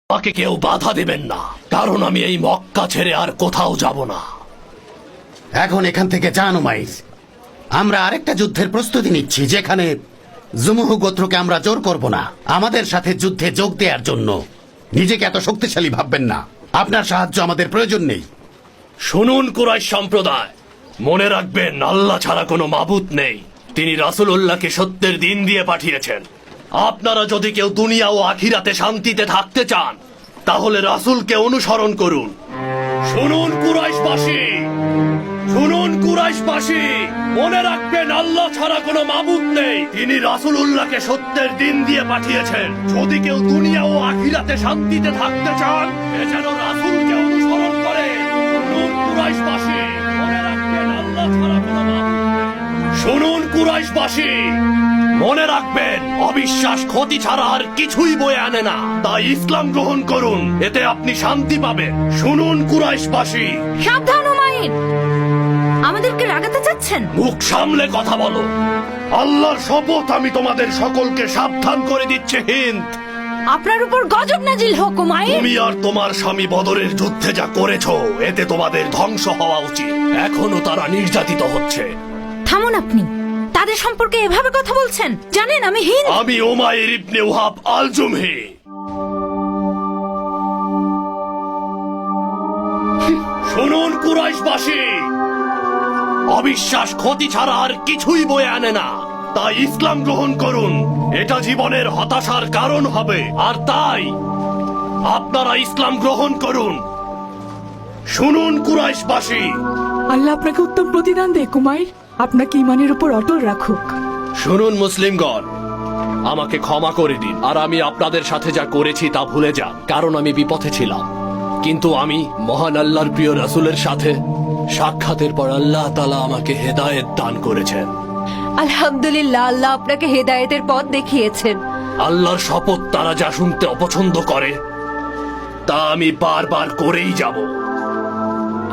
আমাকে কেউ বাধা দেবেন না, কারণ আমি এই মক্কা ছেড়ে আর কোথাও যাব না। এখন এখান থেকে যান উমাইর। আমরা আরেকটা যুদ্ধের প্রস্তুতি নিচ্ছি, যেখানে জুমুহ গোত্রকে আমরা জোর করব না আমাদের সাথে যুদ্ধে যোগ দেওয়ার জন্য। নিজেকে এত শক্তিশালী ভাববেন না, আপনার সাহায্য আমাদের প্রয়োজন নেই। শুনুন কুরাইশ সম্প্রদায়, মনে রাখবেন আল্লাহ ছাড়া কোনো মাবুদ নেই। তিনি রাসূলুল্লাহকে সত্যের দিন দিয়ে পাঠিয়েছেন। আপনারা যদি কেউ দুনিয়া ও আখিরাতে শান্তিতে থাকতে চান, তাহলে রাসূলকে অনুসরণ করুন। শুনুন কুরাইশবাসী, শুনুন কুরাইশবাসী, মনে রাখবেন আল্লাহ ছাড়া কোনো মাবুদ নেই। তিনি রাসূলুল্লাহকে সত্যের দিন দিয়ে পাঠিয়েছেন। যদি কেউ দুনিয়া ও আখিরাতে শান্তিতে থাকতে চান, এ যেন রাসূলকে অনুসরণ করে। শুনুন কুরাইশবাসী, মনে রাখবেন আল্লাহ ছাড়া কোনো মাবুদ নেই। শুনুন কুরাইশবাসী, মনে রাখবেন অবিশ্বাস ক্ষতি ছাড়া আর কিছুই বয়ে আনে না। তাই ইসলাম গ্রহণ করুন, এতে আপনি শান্তি পাবেন। শুনুন কুরাইশবাসী। সাবধান উমাইর, আমাদেরকে রাগাতে চাচ্ছেন? মুখ সামলে কথা বলো। আল্লাহর শপথ, আমি তোমাদের সকলকে সাবধান করে দিচ্ছে হিন্দ। আপনার উপর গজব নাজিল হোক উমাইর। তুমি আর তোমার স্বামী বদরের যুদ্ধে যা করেছো, এতে তোমাদের ধ্বংস হওয়া উচিত। এখনো তারা নির্যাতিত হচ্ছে। থামুন আপনি, তাদের সম্পর্কে এভাবে কথা বলছেন? জানেন আমি হিন্দ। আমি উমাইর ইবনে ওয়াহাব আল জুমহি। শুনুন কুরাইশবাসী, অবিশ্বাস ক্ষতি ছাড়া আর কিছুই বয়ে আনে না। তাই ইসলাম গ্রহণ করুন, এটা জীবনের হতাশার কারণ হবে। আর তাই আপনারা ইসলাম গ্রহণ করুন। শুনুন কুরাইশবাসী। আল্লাহ আপনাকে উত্তম প্রতিদান দেয় উমাইর, আপনাকে ইমানের উপর অটল রাখুক। শুনুন মুসলিমগণ, আমাকে ক্ষমা করে দিন। আর আমি আপনাদের সাথে যা করেছি তা ভুলে যান, কারণ আমি বিপথে ছিলাম। কিন্তু আমি মহান আল্লাহর প্রিয় রাসূলের সাথে সাক্ষাতের পর আল্লাহ তাআলা আমাকে হেদায়েত দান করেছেন। আলহামদুলিল্লাহ, আল্লাহ আপনাকে হেদায়েতের পথ দেখিয়েছেন। আল্লাহর শপথ, তারা যা শুনতে অপছন্দ করে তা আমি বারবার করেই যাব।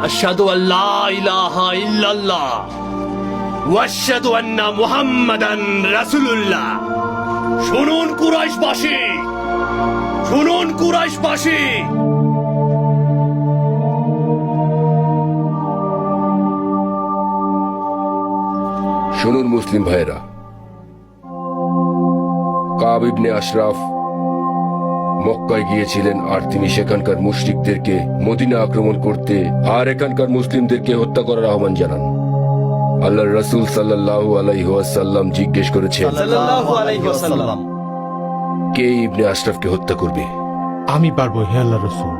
আশহাদু আল্লা ইলাহা ইল্লাল্লাহ ওয়া আশহাদু আন্না মুহাম্মাদান রাসূলুল্লাহ। শুনুন কুরাইশবাসী, শুনুন কুরাইশবাসী। শুনুন মুসলিম ভাইরা, কাব ইবনে আশরাফ মক্কায় গিয়েছিলেন, আর তিনি সেখানকার মুশরিকদেরকে মদিনা আক্রমণ করতে আর এখানকার মুসলিমদেরকে হত্যা করার আহ্বান জানান। আল্লাহর রাসূল সাল্লাল্লাহু আলাইহি ওয়াসাল্লাম জিজ্ঞেস করেছেন, কে ইবনে আশরাফকে হত্যা করবে? আমি পারবো হে আল্লাহর রাসূল।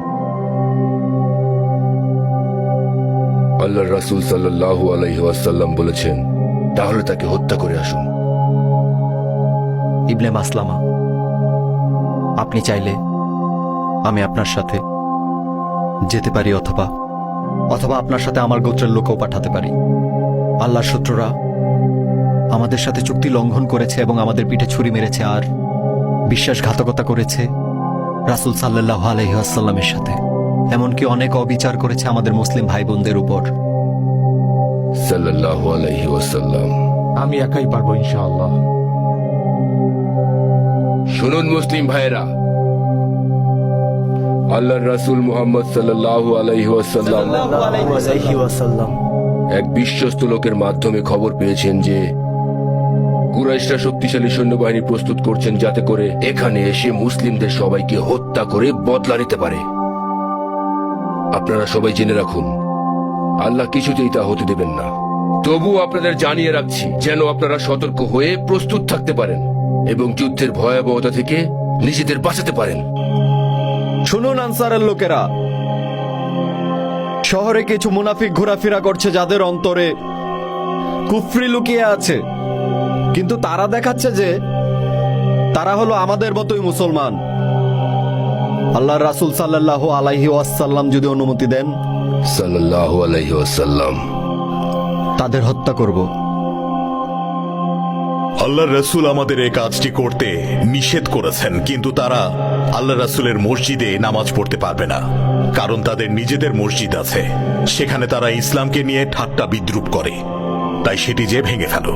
আল্লাহর রাসূল সাল্লাল্লাহু আলাইহি ওয়াসাল্লাম বলেছেন, তাহলে তাকে হত্যা করে আসুন। ইবনে মাসলামা, আপনি চাইলে আমি আপনার সাথে যেতে পারি, অথবা আপনার সাথে আমার গোত্রের লোকও পাঠাতে পারি। আল্লাহর শত্রুরা আমাদের সাথে চুক্তি লঙ্ঘন করেছে এবং আমাদের পিঠে ছুরি মেরেছে আর বিশ্বাসঘাতকতা করেছে রাসূল সাল্লাল্লাহু আলাইহি ওয়াসাল্লামের সাথে। এমনকি অনেক অবিচার করেছে আমাদের মুসলিম ভাই বোনদের উপর। সাল্লাল্লাহু আলাইহি ওয়াসাল্লাম, আমি একাই পারবো ইনশাআল্লাহ। শুনুন মুসলিম ভাইরা, আল্লাহর রাসূল মুহাম্মদ সাল্লাল্লাহু আলাইহি ওয়াসাল্লাম এক বিশ্বস্ত লোকের মাধ্যমে খবর পেয়েছেন যে কুরাইশরা শক্তিশালী সৈন্যবাহিনী প্রস্তুত করছেন, যাতে করে এখানে এসে মুসলিমদের সবাইকে হত্যা করে বদলা নিতে পারে। আপনারা সবাই জেনে রাখুন, আল্লাহ কিছুতেই তা হতে দেবেন না। তবু আপনাদের জানিয়ে রাখছি, যেন আপনারা সতর্ক হয়ে প্রস্তুত থাকতে পারেন এবং যুদ্ধের ভয়াবহতা থেকে নিজেদের বাঁচাতে পারেন। শুনুন আনসারের লোকেরা, শহরে কিছু মুনাফিক ঘোরাফেরা করছে, যাদের অন্তরে কুফরি লুকিয়ে আছে, কিন্তু তারা দেখাচ্ছে যে তারা হলো আমাদের মতোই মুসলমান। আল্লাহর রাসূল সাল্লাল্লাহু আলাইহি ওয়াসাল্লাম যদি অনুমতি দেন, সাল্লাল্লাহু আলাইহি ওয়াসাল্লাম, তাদের হত্যা করব। আল্লাহর রাসূল আমাদের এই কাজটি করতে নিষেধ করেছেন, কিন্তু তারা আল্লাহর রাসূলের মসজিদে নামাজ পড়তে পারবে না, কারণ তাদের নিজেদের মসজিদ আছে। সেখানে তারা ইসলামকে নিয়ে ঠাট্টা বিদ্রুপ করে, তাই সেটি যে ভেঙে ফেলো।